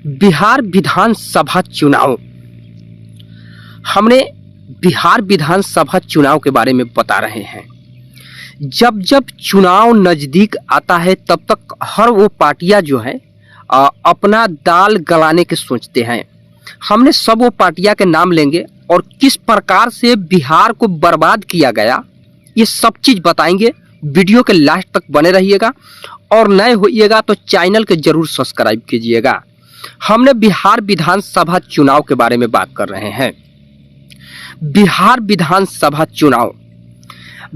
बिहार विधानसभा चुनाव। हमने बिहार विधानसभा चुनाव के बारे में बता रहे हैं। जब जब चुनाव नज़दीक आता है तब तक हर वो पार्टियां जो है अपना दाल गलाने के सोचते हैं। हमने सब वो पार्टियां के नाम लेंगे और किस प्रकार से बिहार को बर्बाद किया गया ये सब चीज़ बताएंगे। वीडियो के लास्ट तक बने रहिएगा और नए होइएगा तो चैनल के जरूर सब्सक्राइब कीजिएगा। हमने बिहार विधानसभा चुनाव के बारे में बात कर रहे हैं। बिहार विधानसभा चुनाव,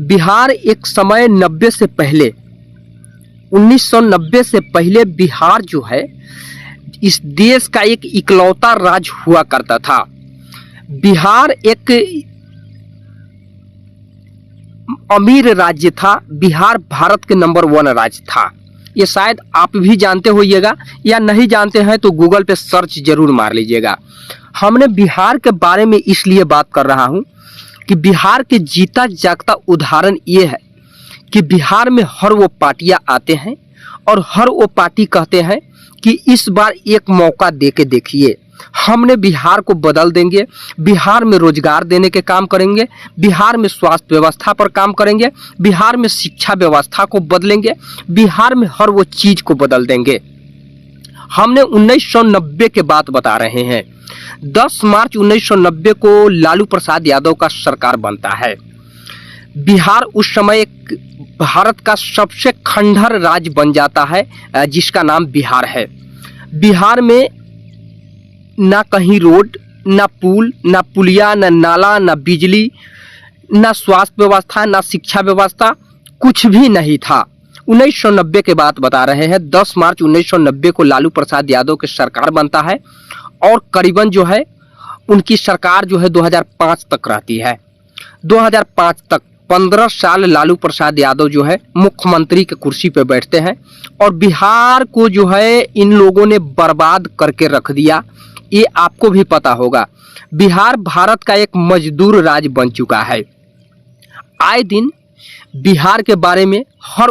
बिहार एक समय 1990 से पहले बिहार जो है इस देश का एक इकलौता राज्य हुआ करता था। बिहार एक अमीर राज्य था। बिहार भारत के नंबर 1 राज्य था। ये शायद आप भी जानते होइएगा या नहीं जानते हैं तो गूगल पे सर्च जरूर मार लीजिएगा। हमने बिहार के बारे में इसलिए बात कर रहा हूँ कि बिहार के जीता जागता उदाहरण ये है कि बिहार में हर वो पार्टियां आते हैं और हर वो पार्टी कहते हैं कि इस बार एक मौका दे के देखिए, हमने बिहार को बदल देंगे, बिहार में रोजगार देने के काम करेंगे, बिहार में स्वास्थ्य व्यवस्था पर काम करेंगे, बिहार में शिक्षा व्यवस्था को बदलेंगे, बिहार में हर वो चीज को बदल देंगे। हमने 1990 के बात बता रहे हैं। 10 मार्च 1990 को लालू प्रसाद यादव का सरकार बनता है। बिहार उस समय एक भारत का सबसे खंडहर राज्य बन जाता है जिसका नाम बिहार है। बिहार में ना कहीं रोड, ना पुल, ना पुलिया, ना नाला, ना बिजली, ना स्वास्थ्य व्यवस्था, ना शिक्षा व्यवस्था, कुछ भी नहीं था। 1990 के बात बता रहे हैं। 10 मार्च 1990 को लालू प्रसाद यादव की सरकार बनता है और करीबन जो है उनकी सरकार जो है 2005 तक रहती है। 2005 तक 15 साल लालू प्रसाद यादव जो है मुख्यमंत्री के कुर्सी पे बैठते हैं और बिहार को जो है इन लोगों ने बर्बाद करके रख दिया। ये आपको भी पता होगा। बिहार भारत का एक मजदूर राज्य बन चुका है। आए दिन बिहार के बारे में हर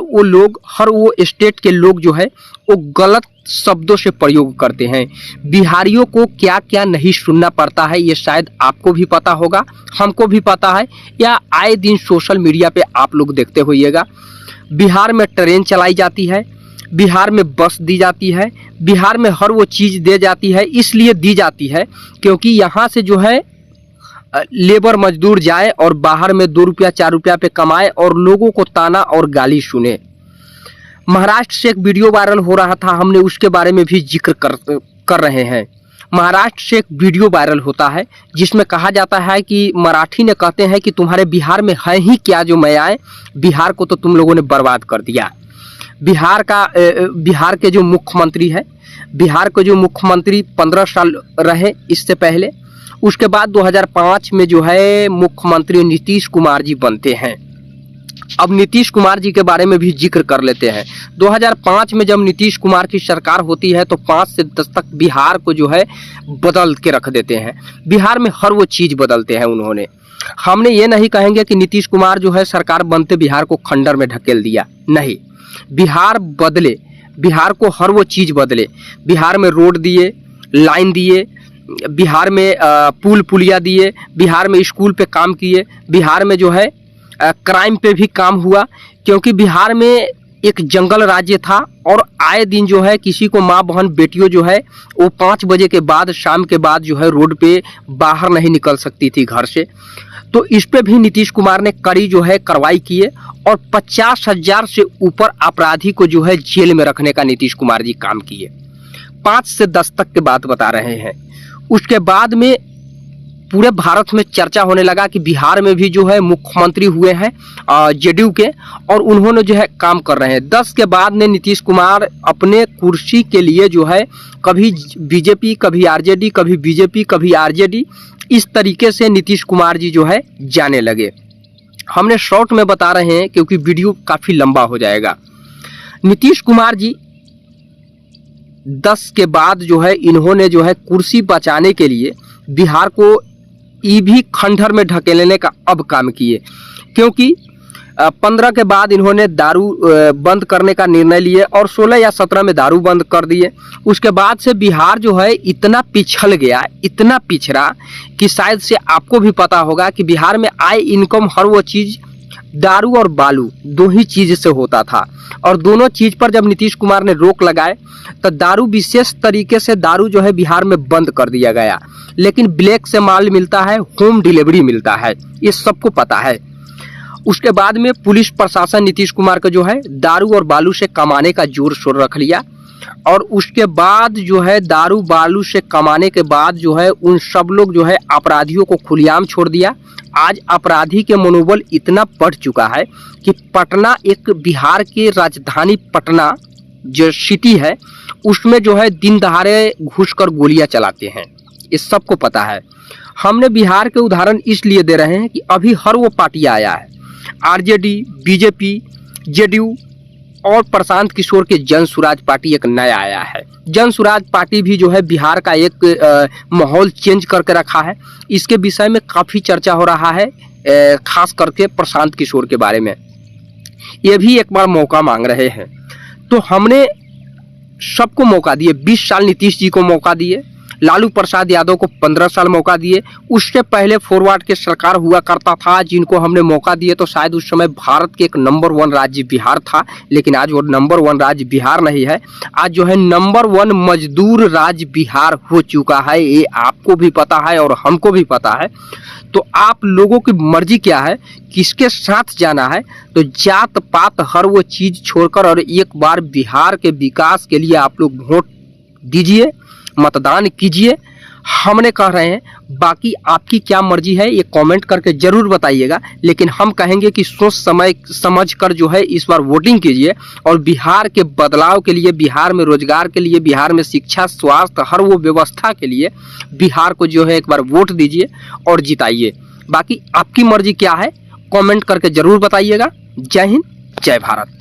वो स्टेट के लोग जो है वो गलत शब्दों से प्रयोग करते हैं। बिहारियों को क्या क्या नहीं सुनना पड़ता है ये शायद आपको भी पता होगा, हमको भी पता है, या आए दिन सोशल मीडिया पे आप लोग देखते होइएगा। बिहार में ट्रेन चलाई जाती है, बिहार में बस दी जाती है, बिहार में हर वो चीज़ दे जाती है। इसलिए दी जाती है क्योंकि यहाँ से जो है लेबर मजदूर जाए और बाहर में 2 रुपया 4 रुपया पे कमाए और लोगों को ताना और गाली सुने। महाराष्ट्र से एक वीडियो वायरल हो रहा था, हमने उसके बारे में भी जिक्र कर रहे हैं। महाराष्ट्र से एक वीडियो वायरल होता है जिसमें कहा जाता है कि मराठी ने कहते हैं कि तुम्हारे बिहार में है ही क्या जो मैं आए, बिहार को तो तुम लोगों ने बर्बाद कर दिया। बिहार के जो मुख्यमंत्री है, बिहार के जो मुख्यमंत्री 15 साल रहे इससे पहले, उसके बाद 2005 में जो है मुख्यमंत्री नीतीश कुमार जी बनते हैं। अब नीतीश कुमार जी के बारे में भी जिक्र कर लेते हैं। 2005 में जब नीतीश कुमार की सरकार होती है तो 5 से 10 तक बिहार को जो है बदल के रख देते हैं। बिहार में हर वो चीज़ बदलते हैं उन्होंने। हमने ये नहीं कहेंगे कि नीतीश कुमार जो है सरकार बनते बिहार को खंडर में ढकेल दिया, नहीं। बिहार बदले, बिहार को हर वो चीज़ बदले। बिहार में रोड दिए, लाइन दिए, बिहार में पुल पुलिया दिए, बिहार में स्कूल पे काम किए, बिहार में जो है क्राइम पे भी काम हुआ क्योंकि बिहार में एक जंगल राज्य था और आए दिन जो है किसी को माँ बहन बेटियों जो है वो 5 बजे के बाद, शाम के बाद जो है रोड पे बाहर नहीं निकल सकती थी घर से। तो इस पे भी नीतीश कुमार ने कड़ी जो है कार्रवाई किए और 50,000 से ऊपर अपराधी को जो है जेल में रखने का नीतीश कुमार जी काम किए। 5 से 10 तक की बात बता रहे हैं। उसके बाद में पूरे भारत में चर्चा होने लगा कि बिहार में भी जो है मुख्यमंत्री हुए हैं जेडीयू के और उन्होंने जो है काम कर रहे हैं। 10 के बाद में नीतीश कुमार अपने कुर्सी के लिए जो है कभी बीजेपी, कभी आरजेडी, कभी बीजेपी, कभी आरजेडी, इस तरीके से नीतीश कुमार जी जो है जाने लगे। हमने शॉर्ट में बता रहे हैं क्योंकि वीडियो काफ़ी लंबा हो जाएगा। नीतीश कुमार जी 10 के बाद जो है इन्होंने जो है कुर्सी बचाने के लिए बिहार को भी खंडहर में ढकेलने का अब काम किए क्योंकि 15 के बाद इन्होंने दारू बंद करने का निर्णय लिए और 16 या 17 में दारू बंद कर दिए। उसके बाद से बिहार जो है इतना पिछड़ गया, इतना पिछड़ा कि शायद से आपको भी पता होगा कि बिहार में आय इनकम हर वो चीज़ दारू और बालू दो ही चीज़ से होता था। और दोनों चीज़ पर जब नीतीश कुमार ने रोक लगाए तो दारू विशेष तरीके से दारू जो है बिहार में बंद कर दिया गया, लेकिन ब्लैक से माल मिलता है, होम डिलीवरी मिलता है, ये सबको पता है। उसके बाद में पुलिस प्रशासन नीतीश कुमार का जो है दारू और बालू से कमाने का जोर शोर रख लिया। और उसके बाद जो है दारू बालू से कमाने के बाद जो है उन सब लोग जो है अपराधियों को खुलेआम छोड़ दिया। आज अपराधी के मनोबल इतना बढ़ चुका है कि पटना, एक बिहार की राजधानी पटना जो सिटी है, उसमें जो है दिन दहाड़े घुसकर गोलियां चलाते हैं, ये सबको पता है। हमने बिहार के उदाहरण इसलिए दे रहे हैं कि अभी हर वो पार्टी आया है, आरजेडी, बीजेपी, जेडीयू और प्रशांत किशोर के जन स्वराज पार्टी एक नया आया है। जन स्वराज पार्टी भी जो है बिहार का एक माहौल चेंज करके रखा है। इसके विषय में काफ़ी चर्चा हो रहा है, खास करके प्रशांत किशोर के बारे में। ये भी एक बार मौका मांग रहे हैं, तो हमने सबको मौका दिए। 20 साल नीतीश जी को मौका दिए, लालू प्रसाद यादव को 15 साल मौका दिए। उससे पहले फॉरवर्ड के सरकार हुआ करता था जिनको हमने मौका दिए, तो शायद उस समय भारत के एक नंबर 1 राज्य बिहार था, लेकिन आज वो नंबर 1 राज्य बिहार नहीं है। आज जो है नंबर 1 मजदूर राज्य बिहार हो चुका है, ये आपको भी पता है और हमको भी पता है। तो आप लोगों की मर्जी क्या है, किसके साथ जाना है, तो जात पात हर वो चीज़ छोड़कर और एक बार बिहार के विकास के लिए आप लोग वोट दीजिए, मतदान कीजिए, हमने कह रहे हैं। बाकी आपकी क्या मर्जी है ये कमेंट करके ज़रूर बताइएगा, लेकिन हम कहेंगे कि सोच समझ कर जो है इस बार वोटिंग कीजिए और बिहार के बदलाव के लिए, बिहार में रोजगार के लिए, बिहार में शिक्षा, स्वास्थ्य, हर वो व्यवस्था के लिए बिहार को जो है एक बार वोट दीजिए और जिताइए। बाकी आपकी मर्जी क्या है कमेंट करके ज़रूर बताइएगा। जय हिंद, जय भारत।